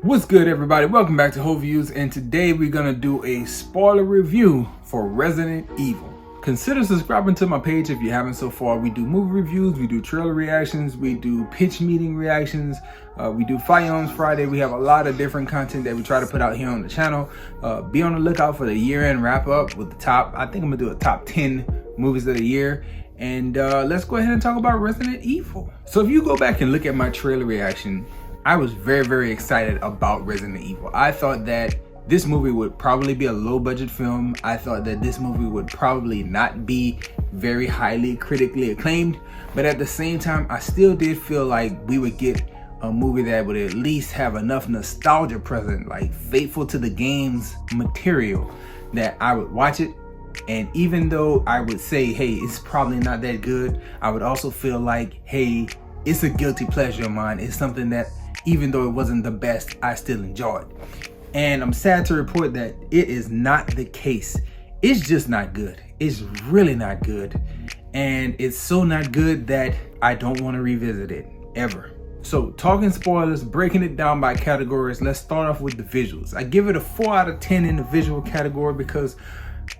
What's good, everybody? Welcome back to Whole Views, and today we're gonna do a spoiler review for Resident Evil. Consider subscribing to my page if you haven't so far. We do movie reviews, we do trailer reactions, we do pitch meeting reactions, we do Firearms Friday. We have a lot of different content that we try to put out here on the channel. Be on the lookout for the year-end wrap-up with the top, I think I'm gonna do a top 10 movies of the year. And let's go ahead and talk about Resident Evil. So if you go back and look at my trailer reaction, I was very excited about Resident Evil. I thought that this movie would probably be a low budget film. I thought that this movie would probably not be very highly critically acclaimed, but at the same time, I still did feel like we would get a movie that would at least have enough nostalgia present, like faithful to the game's material, that I would watch it. And even though I would say, hey, it's probably not that good, I would also feel like, hey, it's a guilty pleasure of mine. It's something that, even though it wasn't the best, I still enjoyed. And I'm sad to report that it is not the case. It's just not good. It's really not good. And it's so not good that I don't want to revisit it ever. So talking spoilers, breaking it down by categories, let's start off with the visuals. I give it a 4 out of 10 in the visual category because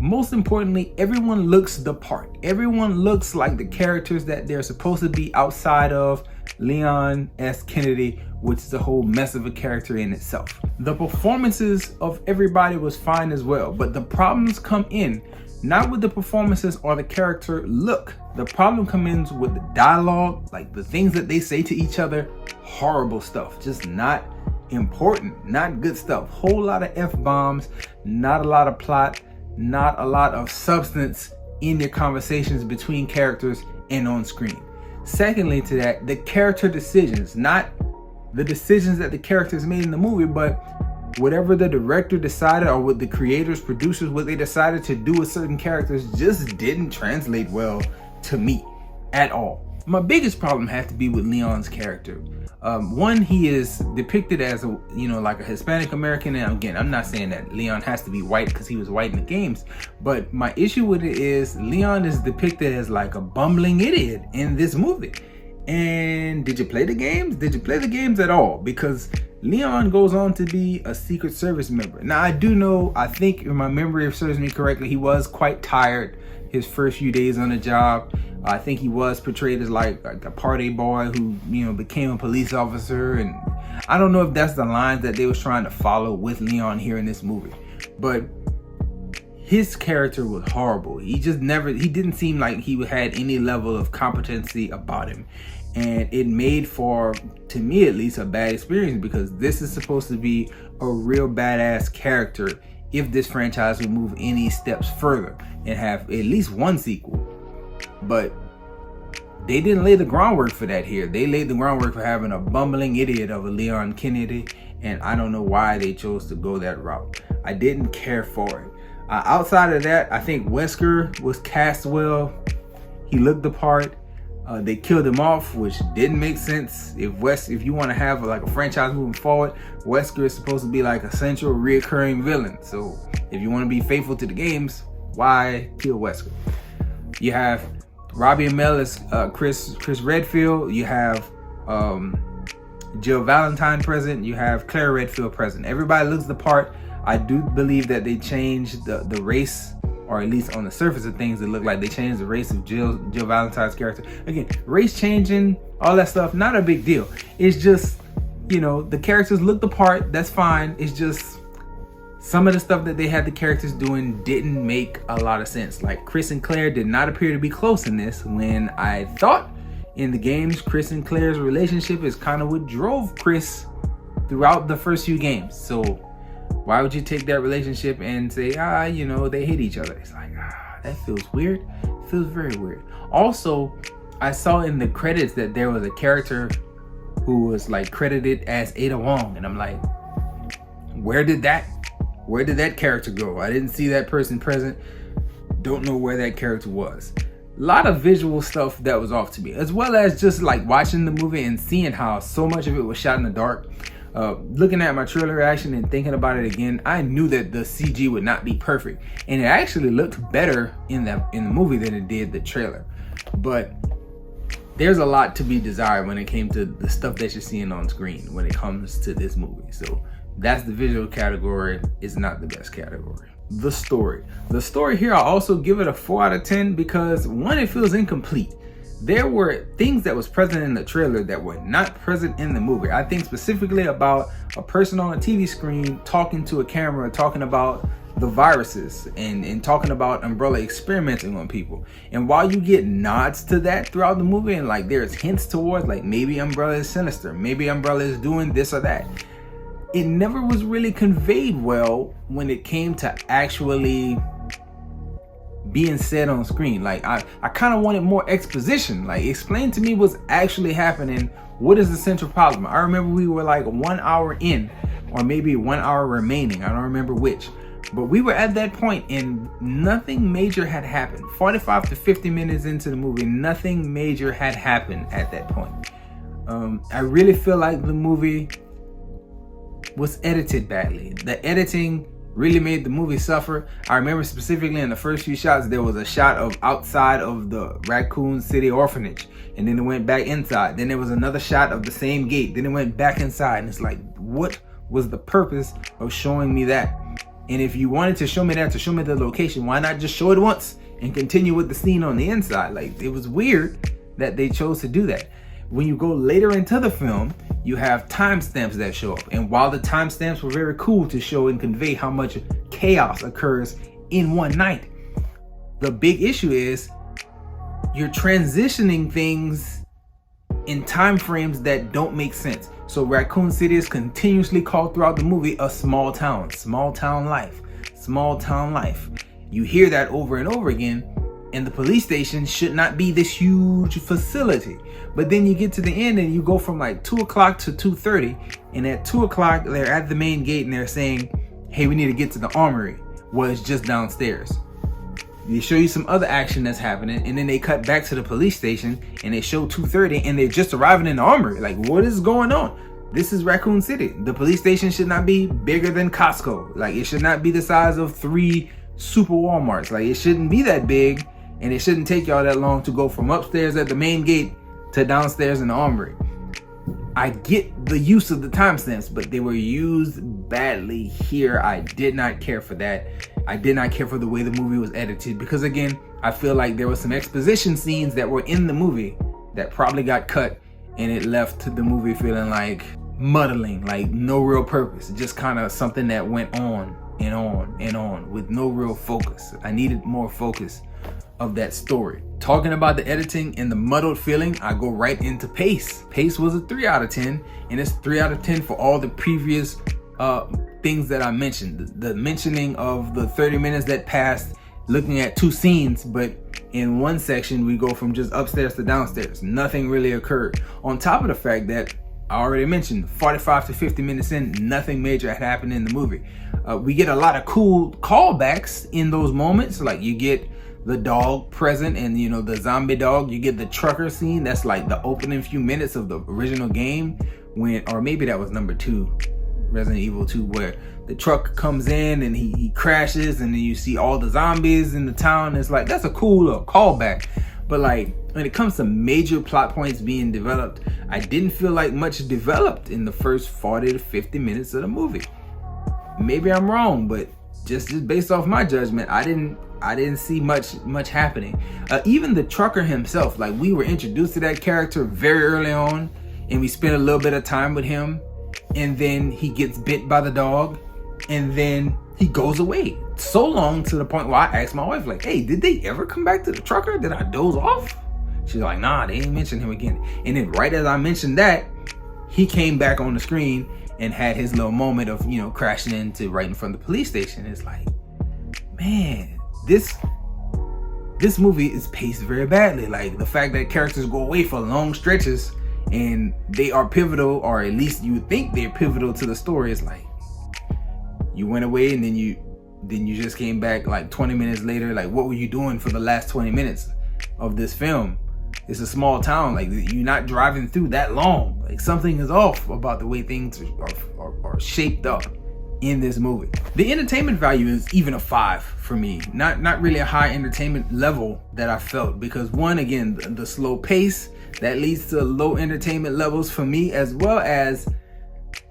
most importantly, everyone looks the part. Everyone looks like the characters that they're supposed to be outside of Leon S. Kennedy, which is a whole mess of a character in itself. The performances of everybody was fine as well, but the problems come in not with the performances or the character look. The problem comes in with the dialogue, like the things that they say to each other. Horrible stuff, just not important, not good stuff. Whole lot of F-bombs, not a lot of plot, not a lot of substance in your conversations between characters and on screen. Secondly to that, the character decisions, not the decisions that the characters made in the movie, but whatever the director decided or what the creators, producers, what they decided to do with certain characters just didn't translate well to me at all. My biggest problem has to be with Leon's character. One, he is depicted as a, like a Hispanic American. And again, I'm not saying that Leon has to be white because he was white in the games, but my issue with it is Leon is depicted as like a bumbling idiot in this movie. And did you play the games? Did you play the games at all? Because Leon goes on to be a Secret Service member. Now, I do know, I think if my memory serves me correctly, he was quite tired his first few days on the job. I think he was portrayed as like a party boy who, became a police officer. And I don't know if that's the lines that they was trying to follow with Leon here in this movie. But his character was horrible. He didn't seem like he had any level of competency about him. And it made for, to me at least, a bad experience because this is supposed to be a real badass character if this franchise would move any steps further and have at least one sequel. But they didn't lay the groundwork for that here. They laid the groundwork for having a bumbling idiot of a Leon Kennedy, and I don't know why they chose to go that route. I didn't care for it. Outside of that, I think Wesker was cast well. He looked the part. They killed him off, which didn't make sense. If you want to have like a franchise moving forward, Wesker is supposed to be like a central reoccurring villain. So if you want to be faithful to the games, why kill Wesker? You have Robbie Amell as Chris Redfield. You have Jill Valentine present. You have Claire Redfield present. Everybody looks the part. I do believe that they changed the race, or at least on the surface of things, it looked like they changed the race of Jill Valentine's character. Again, race changing, all that stuff, not a big deal. It's just, the characters look the part. That's fine. It's just some of the stuff that they had the characters doing didn't make a lot of sense. Like Chris and Claire did not appear to be close in this, when I thought in the games Chris and Claire's relationship is kind of what drove Chris throughout the first few games. So why would you take that relationship and say, they hate each other? It's like, that feels weird. It feels very weird. Also, I saw in the credits that there was a character who was like credited as Ada Wong, and I'm like, where did that character go? I didn't see that person present. Don't know where that character was. A lot of visual stuff that was off to me, as well as just like watching the movie and seeing how so much of it was shot in the dark. Looking at my trailer reaction and thinking about it again, I knew that the CG would not be perfect, and it actually looked better in the movie than it did the trailer. But there's a lot to be desired when it came to the stuff that you're seeing on screen when it comes to this movie. So that's the visual category. It's not the best category. The story here, I'll also give it a 4 out of 10 because one, it feels incomplete. There were things that was present in the trailer that were not present in the movie. I think specifically about a person on a TV screen talking to a camera, talking about the viruses and talking about Umbrella experimenting on people. And while you get nods to that throughout the movie, and like there's hints towards like maybe Umbrella is sinister, maybe Umbrella is doing this or that, it never was really conveyed well when it came to actually being said on screen. Like I kind of wanted more exposition. Like explain to me what's actually happening. What is the central problem? I remember we were like 1 hour in, or maybe 1 hour remaining. I don't remember which. But we were at that point and nothing major had happened. 45 to 50 minutes into the movie, nothing major had happened at that point. I really feel like the movie was edited badly. The editing really made the movie suffer. I remember specifically in the first few shots, there was a shot of outside of the Racoon City orphanage, and then it went back inside. Then there was another shot of the same gate. Then it went back inside, and it's like, what was the purpose of showing me that? And if you wanted to show me that, to show me the location, why not just show it once and continue with the scene on the inside? Like, it was weird that they chose to do that. When you go later into the film, you have timestamps that show up. And while the timestamps were very cool to show and convey how much chaos occurs in one night, the big issue is you're transitioning things in time frames that don't make sense. So Raccoon City is continuously called throughout the movie a small town life. You hear that over and over again, and the police station should not be this huge facility. But then you get to the end and you go from like 2 o'clock to 2:30, and at 2 o'clock they're at the main gate and they're saying, hey, we need to get to the armory. Well, it's just downstairs. They show you some other action that's happening, and then they cut back to the police station and they show 2:30 and they're just arriving in the armory. Like, what is going on? This is Raccoon City. The police station should not be bigger than Costco. Like, it should not be the size of 3 super Walmarts. Like, it shouldn't be that big, and it shouldn't take y'all that long to go from upstairs at the main gate to downstairs in the armory. I get the use of the timestamps, but they were used badly here. I did not care for that. I did not care for the way the movie was edited, because again, I feel like there were some exposition scenes that were in the movie that probably got cut, and it left the movie feeling like muddling, like no real purpose, just kind of something that went on and on and on with no real focus. I needed more focus of that story. Talking about the editing and the muddled feeling, I go right into pace. Pace was a 3 out of 10, and it's 3 out of 10 for all the previous things that I mentioned. The mentioning of the 30 minutes that passed looking at 2 scenes, but in one section we go from just upstairs to downstairs. Nothing really occurred. On top of the fact that I already mentioned 45 to 50 minutes in, nothing major had happened in the movie. We get a lot of cool callbacks in those moments. Like, you get the dog present, and you know, the zombie dog. You get the trucker scene. That's like the opening few minutes of the original game, when, or maybe that was number 2, Resident Evil 2, where the truck comes in and he crashes, and then you see all the zombies in the town. It's like, that's a cool little callback. But like, when it comes to major plot points being developed, I didn't feel like much developed in the first 40 to 50 minutes of the movie. Maybe I'm wrong, but just based off my judgment, I didn't see much happening. Even the trucker himself, like, we were introduced to that character very early on, and we spent a little bit of time with him, and then he gets bit by the dog, and then he goes away. So long, to the point where I asked my wife, like, hey, did they ever come back to the trucker? Did I doze off? She's like, nah, they ain't mention him again. And then right as I mentioned that, he came back on the screen and had his little moment of, you know, crashing into right in front of the police station. It's like, man, this movie is paced very badly. Like, the fact that characters go away for long stretches and they are pivotal, or at least you think they're pivotal to the story, is like, you went away and then you just came back like 20 minutes later. Like, what were you doing for the last 20 minutes of this film? It's a small town. Like, you're not driving through that long. Like, something is off about the way things are shaped up in this movie. The entertainment value is even a 5 for me. Not really a high entertainment level that I felt, because one, again, the slow pace, That leads to low entertainment levels for me, as well as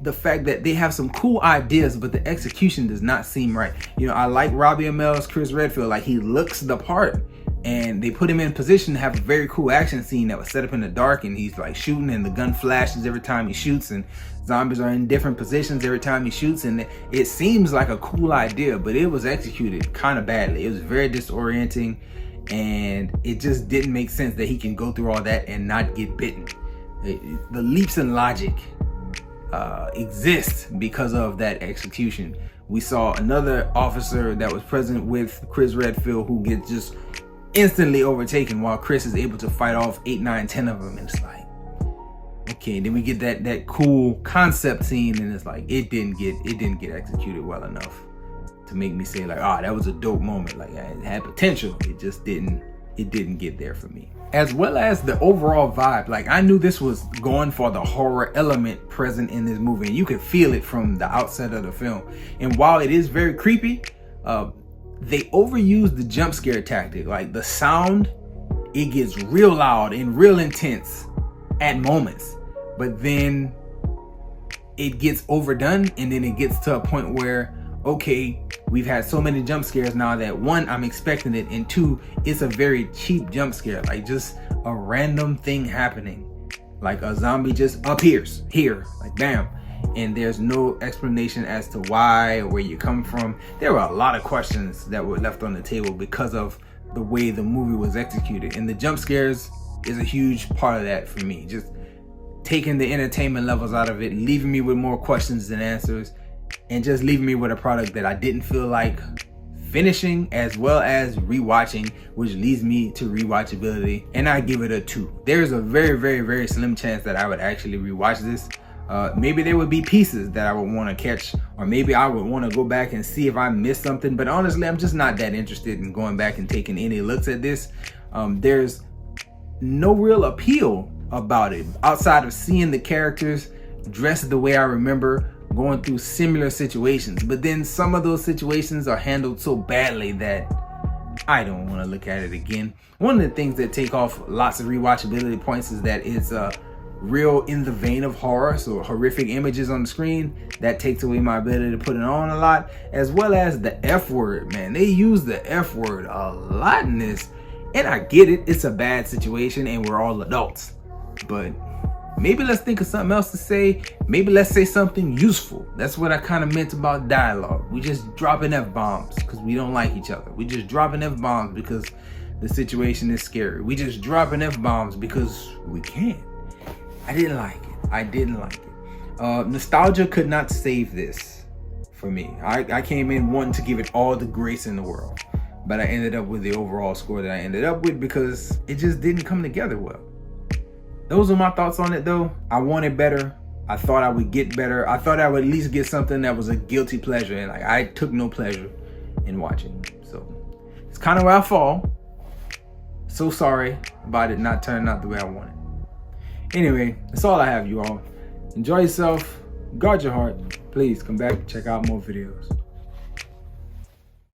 the fact that they have some cool ideas, but the execution does not seem right. You know, I like Robbie Amell's Chris Redfield. Like, he looks the part, and they put him in position to have a very cool action scene that was set up in the dark, and he's like shooting, and the gun flashes every time he shoots, and zombies are in different positions every time he shoots, and it seems like a cool idea, but it was executed kind of badly. It was very disorienting, and it just didn't make sense that he can go through all that and not get bitten. The leaps in logic exist because of that execution. We saw another officer that was present with Chris Redfield who gets just instantly overtaken, while Chris is able to fight off 8, 9, 10 of them, and it's like, okay. And then we get that cool concept scene, and it's like it didn't get executed well enough to make me say like, that was a dope moment. Like, it had potential. It just didn't get there for me. As well as the overall vibe. Like, I knew this was going for the horror element present in this movie, and you could feel it from the outset of the film. And while it is very creepy, they overused the jump scare tactic. Like, the sound, it gets real loud and real intense at moments, but then it gets overdone, and then it gets to a point where, okay, we've had so many jump scares now that, one, I'm expecting it, and two, it's a very cheap jump scare. Like, just a random thing happening, like a zombie just appears here, like bam, and there's no explanation as to why or where you come from. There were a lot of questions that were left on the table because of the way the movie was executed, and the jump scares is a huge part of that for me. Just taking the entertainment levels out of it, leaving me with more questions than answers, and just leaving me with a product that I didn't feel like finishing, as well as rewatching, which leads me to rewatchability, and I give it a 2. There's a very, very, very slim chance that I would actually rewatch this. Maybe there would be pieces that I would want to catch, or maybe I would want to go back and see if I missed something, but honestly, I'm just not that interested in going back and taking any looks at this. There's no real appeal about it outside of seeing the characters dressed the way I remember, going through similar situations, but then some of those situations are handled so badly that I don't want to look at it again. One of the things that take off lots of rewatchability points is that it's real in the vein of horror, so horrific images on the screen. That takes away my ability to put it on a lot, as well as the F word. Man, they use the F word a lot in this, and I get it, it's a bad situation and we're all adults, but maybe let's think of something else to say. Maybe let's say something useful. That's what I kind of meant about dialogue. We just dropping F-bombs because we don't like each other. We just dropping F-bombs because the situation is scary. We just dropping F-bombs because we can. I didn't like it. Nostalgia could not save this for me. I came in wanting to give it all the grace in the world, but I ended up with the overall score that I ended up with because it just didn't come together well. Those are my thoughts on it though. I wanted better. I thought I would get better. I thought I would at least get something that was a guilty pleasure, and like, I took no pleasure in watching. So it's kind of where I fall. So sorry about it not turning out the way I wanted. Anyway, that's all I have, you all. Enjoy yourself. Guard your heart. Please come back and check out more videos.